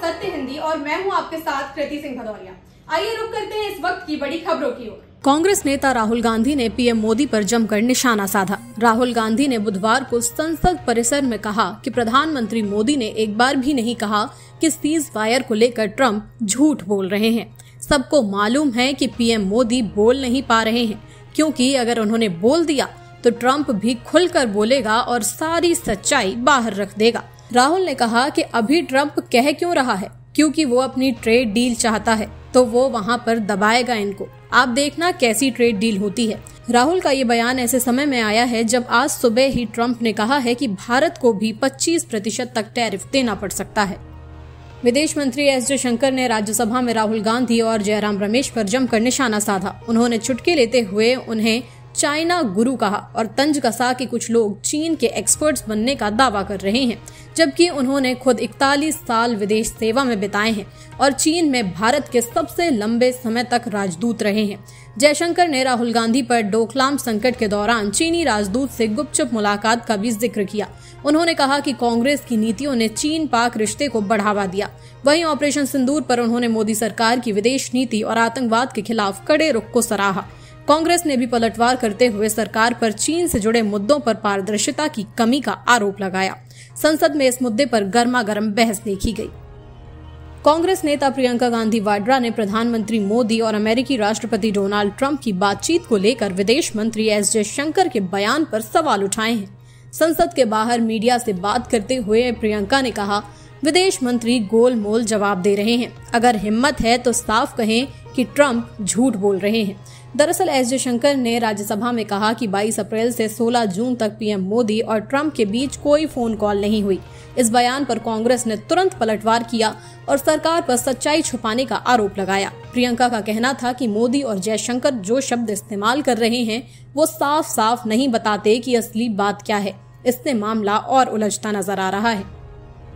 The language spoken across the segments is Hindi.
सत्य हिंदी और मैं हूं आपके साथ कृति सिंह भदौरिया। आइए रुक करते हैं इस वक्त की बड़ी खबरों की ओर। कांग्रेस नेता राहुल गांधी ने पीएम मोदी पर जमकर निशाना साधा। राहुल गांधी ने बुधवार को संसद परिसर में कहा कि प्रधानमंत्री मोदी ने एक बार भी नहीं कहा कि सीज फायर को लेकर ट्रंप झूठ बोल रहे हैं। सबको मालूम है कि पीएम मोदी बोल नहीं पा रहे हैं, क्योंकि अगर उन्होंने बोल दिया तो ट्रंप भी खुलकर बोलेगा और सारी सच्चाई बाहर रख देगा। राहुल ने कहा कि अभी ट्रंप कह क्यों रहा है, क्योंकि वो अपनी ट्रेड डील चाहता है तो वो वहां पर दबाएगा इनको। आप देखना कैसी ट्रेड डील होती है। राहुल का ये बयान ऐसे समय में आया है जब आज सुबह ही ट्रंप ने कहा है कि भारत को भी 25% तक टैरिफ देना पड़ सकता है। विदेश मंत्री एस जयशंकर ने राज्यसभा में राहुल गांधी और जयराम रमेश पर जमकर निशाना साधा। उन्होंने चुटकी लेते हुए उन्हें चाइना गुरु कहा और तंज कसा कि कुछ लोग चीन के एक्सपर्ट्स बनने का दावा कर रहे हैं, जबकि उन्होंने खुद 41 साल विदेश सेवा में बिताए हैं और चीन में भारत के सबसे लंबे समय तक राजदूत रहे हैं। जयशंकर ने राहुल गांधी पर डोकलाम संकट के दौरान चीनी राजदूत से गुपचुप मुलाकात का भी जिक्र किया। उन्होंने कहा कि कांग्रेस की नीतियों ने चीन पाक रिश्ते को बढ़ावा दिया। वहीं ऑपरेशन सिंदूर पर उन्होंने मोदी सरकार की विदेश नीति और आतंकवाद के खिलाफ कड़े रुख को सराहा। कांग्रेस ने भी पलटवार करते हुए सरकार पर चीन से जुड़े मुद्दों पर पारदर्शिता की कमी का आरोप लगाया। संसद में इस मुद्दे पर गर्मागर्म बहस देखी गई। कांग्रेस नेता प्रियंका गांधी वाड्रा ने प्रधानमंत्री मोदी और अमेरिकी राष्ट्रपति डोनाल्ड ट्रंप की बातचीत को लेकर विदेश मंत्री एस जयशंकर के बयान पर सवाल उठाए हैं। संसद के बाहर मीडिया से बात करते हुए प्रियंका ने कहा, विदेश मंत्री गोलमोल जवाब दे रहे हैं। अगर हिम्मत है तो साफ कहें कि ट्रंप झूठ बोल रहे हैं। दरअसल एस जयशंकर ने राज्यसभा में कहा कि 22 अप्रैल से 16 जून तक पीएम मोदी और ट्रंप के बीच कोई फोन कॉल नहीं हुई। इस बयान पर कांग्रेस ने तुरंत पलटवार किया और सरकार पर सच्चाई छुपाने का आरोप लगाया। प्रियंका का कहना था कि मोदी और जयशंकर जो शब्द इस्तेमाल कर रहे हैं वो साफ साफ नहीं बताते कि असली बात क्या है। इससे मामला और उलझता नजर आ रहा है।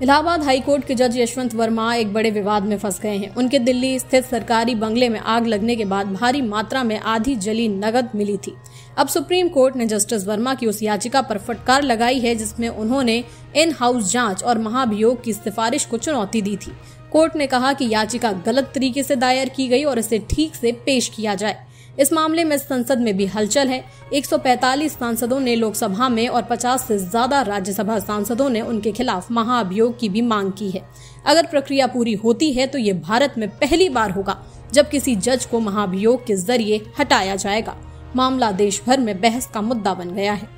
इलाहाबाद हाईकोर्ट के जज यशवंत वर्मा एक बड़े विवाद में फंस गए हैं। उनके दिल्ली स्थित सरकारी बंगले में आग लगने के बाद भारी मात्रा में आधी जली नकद मिली थी। अब सुप्रीम कोर्ट ने जस्टिस वर्मा की उस याचिका पर फटकार लगाई है जिसमें उन्होंने इन हाउस जांच और महाभियोग की सिफारिश को चुनौती दी थी। कोर्ट ने कहा कि याचिका गलत तरीके से दायर की गई और इसे ठीक से पेश किया जाए। इस मामले में संसद में भी हलचल है। 145 सांसदों ने लोकसभा में और 50 से ज्यादा राज्यसभा सांसदों ने उनके खिलाफ महाअभियोग की भी मांग की है। अगर प्रक्रिया पूरी होती है तो ये भारत में पहली बार होगा जब किसी जज को महाअभियोग के जरिए हटाया जाएगा। मामला देश भर में बहस का मुद्दा बन गया है।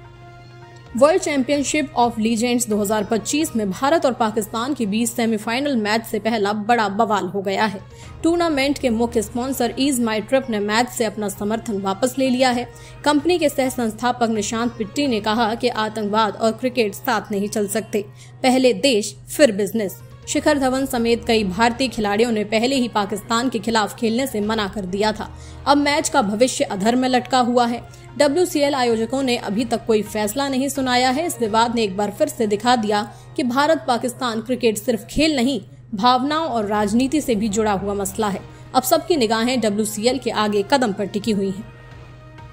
वर्ल्ड चैंपियनशिप ऑफ लीजेंड्स 2025 में भारत और पाकिस्तान के बीच सेमीफाइनल मैच से पहला बड़ा बवाल हो गया है। टूर्नामेंट के मुख्य स्पॉन्सर ईज माई ट्रिप ने मैच से अपना समर्थन वापस ले लिया है। कंपनी के सह संस्थापक निशांत पिट्टी ने कहा कि आतंकवाद और क्रिकेट साथ नहीं चल सकते, पहले देश फिर बिजनेस। शिखर धवन समेत कई भारतीय खिलाड़ियों ने पहले ही पाकिस्तान के खिलाफ खेलने से मना कर दिया था। अब मैच का भविष्य अधर में लटका हुआ है। WCL आयोजकों ने अभी तक कोई फैसला नहीं सुनाया है। इस विवाद ने एक बार फिर से दिखा दिया कि भारत पाकिस्तान क्रिकेट सिर्फ खेल नहीं, भावनाओं और राजनीति से भी जुड़ा हुआ मसला है। अब सबकी निगाहें WCL के आगे कदम पर टिकी हुई हैं।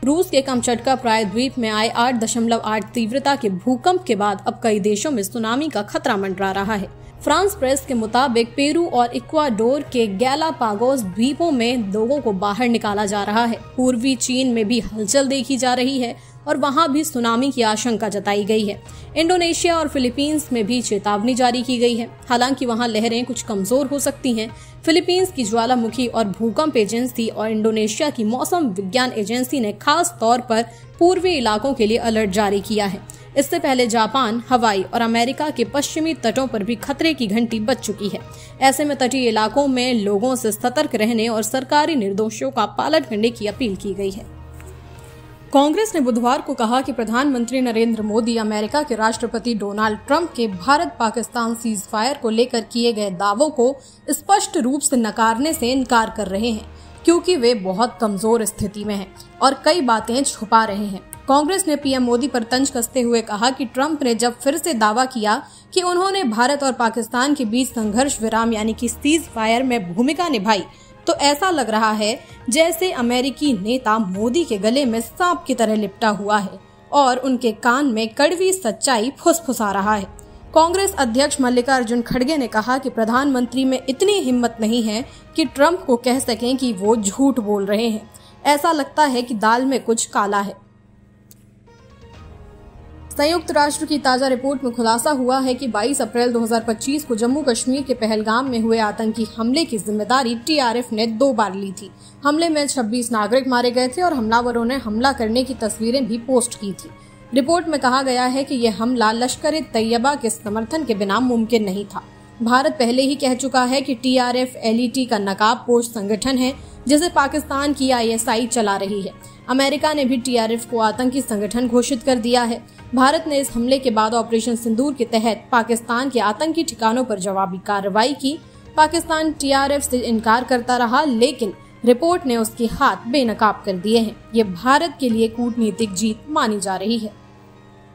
रूस के कमचटका प्रायद्वीप में आए 8.8 तीव्रता के भूकंप के बाद अब कई देशों में सुनामी का खतरा मंडरा रहा है। फ्रांस प्रेस के मुताबिक पेरू और इक्वाडोर के गैलापागोस द्वीपों में लोगों को बाहर निकाला जा रहा है। पूर्वी चीन में भी हलचल देखी जा रही है और वहां भी सुनामी की आशंका जताई गई है। इंडोनेशिया और फिलीपींस में भी चेतावनी जारी की गई है। हालांकि वहां लहरें कुछ कमजोर हो सकती हैं। फिलीपींस की ज्वालामुखी और भूकंप एजेंसी और इंडोनेशिया की मौसम विज्ञान एजेंसी ने खास तौर पर पूर्वी इलाकों के लिए अलर्ट जारी किया है। इससे पहले जापान, हवाई और अमेरिका के पश्चिमी तटों पर भी खतरे की घंटी बज चुकी है। ऐसे में तटीय इलाकों में लोगों से सतर्क रहने और सरकारी निर्देशों का पालन करने की अपील की गई है। कांग्रेस ने बुधवार को कहा कि प्रधानमंत्री नरेंद्र मोदी अमेरिका के राष्ट्रपति डोनाल्ड ट्रंप के भारत पाकिस्तान सीज फायर को लेकर किए गए दावों को स्पष्ट रूप से नकारने से इनकार कर रहे हैं, क्योंकि वे बहुत कमजोर स्थिति में हैं और कई बातें छुपा रहे हैं। कांग्रेस ने पीएम मोदी पर तंज कसते हुए कहा कि ट्रंप ने जब फिर से दावा किया कि उन्होंने भारत और पाकिस्तान के बीच संघर्ष विराम यानी कि सीज फायर में भूमिका निभाई, तो ऐसा लग रहा है जैसे अमेरिकी नेता मोदी के गले में सांप की तरह लिपटा हुआ है और उनके कान में कड़वी सच्चाई फुसफुसा रहा है। कांग्रेस अध्यक्ष मल्लिकार्जुन खड़गे ने कहा कि प्रधानमंत्री में इतनी हिम्मत नहीं है कि ट्रंप को कह सकें कि वो झूठ बोल रहे हैं। ऐसा लगता है कि दाल में कुछ काला है। संयुक्त राष्ट्र की ताजा रिपोर्ट में खुलासा हुआ है कि 22 अप्रैल 2025 को जम्मू कश्मीर के पहलगाम में हुए आतंकी हमले की जिम्मेदारी टीआरएफ ने 2 बार ली थी। हमले में 26 नागरिक मारे गए थे और हमलावरों ने हमला करने की तस्वीरें भी पोस्ट की थी। रिपोर्ट में कहा गया है कि यह हमला लश्कर-ए-तैयबा के समर्थन के बिना मुमकिन नहीं था। भारत पहले ही कह चुका है कि टीआरएफ एलईटी का नकाबपोश संगठन है जिसे पाकिस्तान की आईएसआई चला रही है। अमेरिका ने भी टीआरएफ को आतंकी संगठन घोषित कर दिया है। भारत ने इस हमले के बाद ऑपरेशन सिंदूर के तहत पाकिस्तान के आतंकी ठिकानों पर जवाबी कार्रवाई की। पाकिस्तान टीआरएफ से इनकार करता रहा, लेकिन रिपोर्ट ने उसके हाथ बेनकाब कर दिए हैं। ये भारत के लिए कूटनीतिक जीत मानी जा रही है।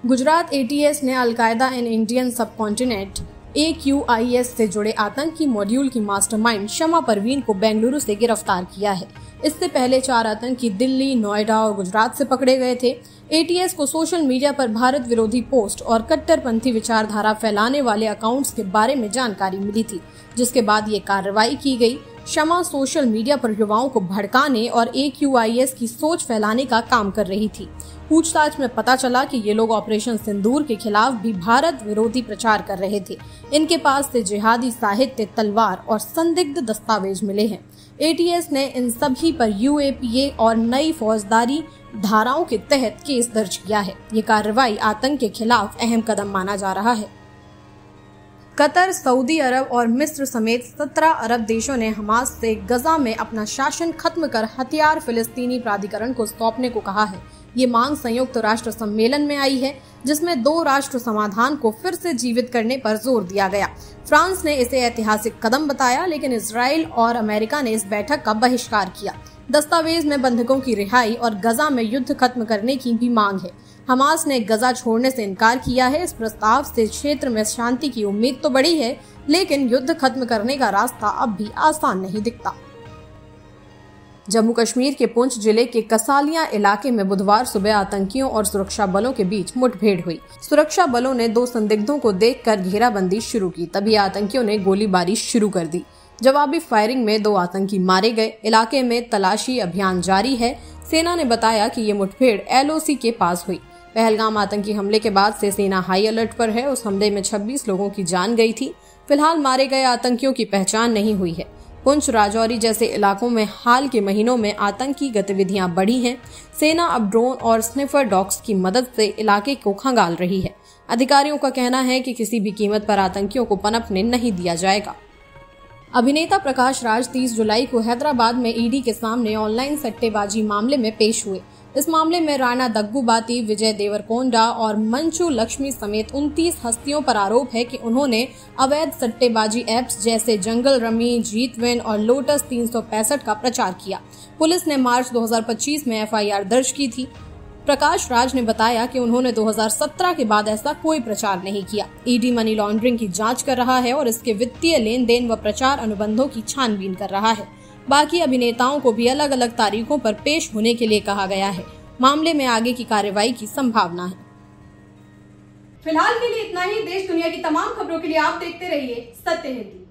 गुजरात एटीएस ने al Qaeda in Indian subcontinent AQIS से जुड़े आतंकी मॉड्यूल की मास्टरमाइंड शमा परवीन को बेंगलुरु से गिरफ्तार किया है। इससे पहले 4 आतंकी दिल्ली, नोएडा और गुजरात से पकड़े गए थे। एटीएस को सोशल मीडिया पर भारत विरोधी पोस्ट और कट्टरपंथी विचारधारा फैलाने वाले अकाउंट्स के बारे में जानकारी मिली थी, जिसके बाद ये कार्रवाई की गई। शमा सोशल मीडिया पर युवाओं को भड़काने और AQIS की सोच फैलाने का काम कर रही थी। पूछताछ में पता चला कि ये लोग ऑपरेशन सिंदूर के खिलाफ भी भारत विरोधी प्रचार कर रहे थे। इनके पास से जिहादी साहित्य, तलवार और संदिग्ध दस्तावेज मिले हैं। एटीएस ने इन सभी पर UAPA और नई फौजदारी धाराओं के तहत केस दर्ज किया है। ये कार्रवाई आतंक के खिलाफ अहम कदम माना जा रहा है। कतर, सऊदी अरब और मिस्र समेत 17 अरब देशों ने हमास से गजा में अपना शासन खत्म कर हथियार फिलिस्तीनी प्राधिकरण को सौंपने को कहा है। ये मांग संयुक्त राष्ट्र सम्मेलन में आई है, जिसमें 2 राष्ट्र समाधान को फिर से जीवित करने पर जोर दिया गया। फ्रांस ने इसे ऐतिहासिक कदम बताया, लेकिन इजराइल और अमेरिका ने इस बैठक का बहिष्कार किया। दस्तावेज में बंधकों की रिहाई और गजा में युद्ध खत्म करने की भी मांग है। हमास ने गजा छोड़ने से इनकार किया है। इस प्रस्ताव से क्षेत्र में शांति की उम्मीद तो बढ़ी है, लेकिन युद्ध खत्म करने का रास्ता अब भी आसान नहीं दिखता। जम्मू कश्मीर के पुंछ जिले के कसालियां इलाके में बुधवार सुबह आतंकियों और सुरक्षा बलों के बीच मुठभेड़ हुई। सुरक्षा बलों ने 2 संदिग्धों को देखकर घेराबंदी शुरू की, तभी आतंकियों ने गोलीबारी शुरू कर दी। जवाबी फायरिंग में 2 आतंकी मारे गए। इलाके में तलाशी अभियान जारी है। सेना ने बताया कि ये मुठभेड़ LOC के पास हुई। पहलगाम आतंकी हमले के बाद से सेना हाई अलर्ट पर है। उस हमले में 26 लोगों की जान गई थी। फिलहाल मारे गए आतंकियों की पहचान नहीं हुई है। पुंछ, राजौरी जैसे इलाकों में हाल के महीनों में आतंकी गतिविधियां बढ़ी हैं। सेना अब ड्रोन और स्निफर डॉग्स की मदद से इलाके को खंगाल रही है। अधिकारियों का कहना है कि किसी भी कीमत पर आतंकियों को पनपने नहीं दिया जाएगा। अभिनेता प्रकाश राज 30 जुलाई को हैदराबाद में ईडी के सामने ऑनलाइन सट्टेबाजी मामले में पेश हुए। इस मामले में राणा दग्गुबाती, विजय देवरकोंडा और मंचू लक्ष्मी समेत 29 हस्तियों पर आरोप है कि उन्होंने अवैध सट्टेबाजी ऐप्स जैसे जंगल रमी, जीतविन और लोटस 365 का प्रचार किया। पुलिस ने मार्च 2025 में FIR दर्ज की थी। प्रकाश राज ने बताया कि उन्होंने 2017 के बाद ऐसा कोई प्रचार नहीं किया। ईडी मनी लॉन्ड्रिंग की जांच कर रहा है और इसके वित्तीय लेन देन व प्रचार अनुबंधों की छानबीन कर रहा है। बाकी अभिनेताओं को भी अलग अलग तारीखों पर पेश होने के लिए कहा गया है। मामले में आगे की कार्रवाई की संभावना है। फिलहाल के लिए इतना ही। देश दुनिया की तमाम खबरों के लिए आप देखते रहिए सत्य हिंदी।